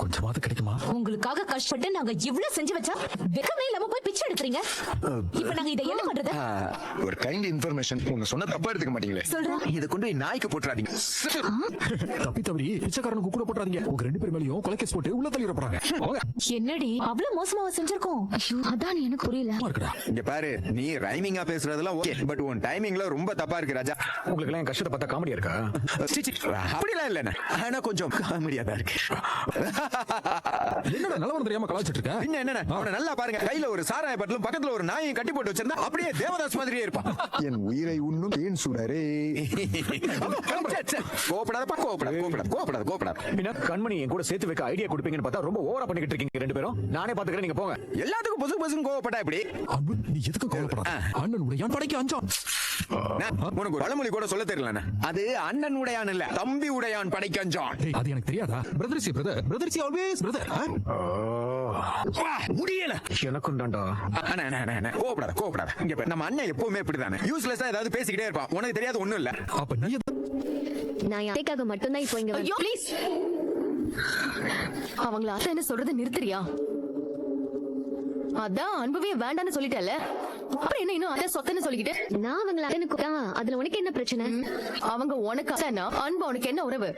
கொஞ்சமாவது கிடைக்குமா? உங்களுக்காக கஷ்டப்பட்டு நாங்க இவ்வளவு செஞ்சு வச்சா வெக்கமே இல்லாம போய் பிச்சை எடுத்துறீங்க. இப்ப நாங்க இதை என்ன பண்றது? ஒரு கைண்ட் இன்ஃபர்மேஷன். உங்க சொன்ன தப்பா எடுத்துக்க மாட்டீங்களே. சொல்றேன். இத கொண்டு போய் நாய்க்கு போட்டுறாதீங்க. தப்பி தவறி பிச்சைக்காரனுக்கு கூட போட்டுறாதீங்க. உங்க 2 பேர் மேலயும் கொலை கேஸ் போட்டு உள்ள தள்ளிட போறாங்க. என்னடி அவ்வளவு மோசமாவா செஞ்சிருக்கோம்? அதான் எனக்கு புரியல. இங்க பாரு, நீ ரைமிங்கா பேசுறதெல்லாம் ஓகே, பட் உன் டைமிங்ல ரொம்ப தப்பா இருக்கு ராஜா. உங்களுக்கு எல்லாம் கஷ்டத்தை பார்த்தா காமெடியா இருக்கா? அப்படிலாம் இல்ல, ஆனா கொஞ்சம் காமெடியா தான் இருக்கு. என்னடா நல்லவன் தெரியாம கலாச்சிட்டு இருக்க? என்ன அவனை நல்லா பாருங்க, கையில ஒரு சாராய பாட்டிலும் பக்கத்துல ஒரு நாயையும் கட்டி போட்டு வச்சிருந்தா அப்படியே தேவதாஸ் மாதிரியே இருப்பான். என் உயிரை உண்ணும் ஏன் சுடரே. கோபப்படாதப்பா, கோபப்படாத. கண்மணி என் கூட சேர்த்து வைக்க ஐடியா கொடுப்பீங்கன்னு பார்த்தா ரொம்ப ஓவரா பண்ணிக்கிட்டு இருக்கீங்க 2 பேரும். நானே பாத்துக்கிறேன், நீங்க போங்க. எல்லாத்துக்கும் பொசுக்கு கோவப்பட்டா இப்படி? அன்பு, நீ எதுக்கு கோவப்படாத? அண்ணன் உடைய படைக்கு அஞ்சான். உனக்கு ஒரு பழமொழி கூட சொல்ல தெரியல. அது அண்ணன் உடையான் இல்ல, தம்பி உடையான் படைக்கு அஞ்சான். அது எனக்கு தெரியாதா? Brothers always brother. முடியல எனக்கும் தான்டா. கோபப்படாத. இங்க பாரு, நம்ம அண்ணன் எப்பவுமே இப்படிதானே, யூஸ்லெஸ்ஸா ஏதாவது பேசிக்கிட்டே இருப்பான். உனக்கு தெரியாது ஒண்ணும் இல்ல. அப்ப நீ நான் யாருக்காக மட்டும்தான் இப்போ இங்க ஐயோ ப்ளீஸ், அவங்கள அத்தை என்ன சொல்றது நிறுத்துறியா? அதான் அன்பவே வேண்டான்னு சொல்லிட்டல, அப்புறம் என்ன இன்னும் அத்தை சொத்தன்னு சொல்லிக்கிட்டு? நான் அவங்கள எனக்கு அதுல உனக்கு என்ன பிரச்சனை? அவங்க உனக்கு அத்தைனா அன்பு உனக்கு என்ன உறவு?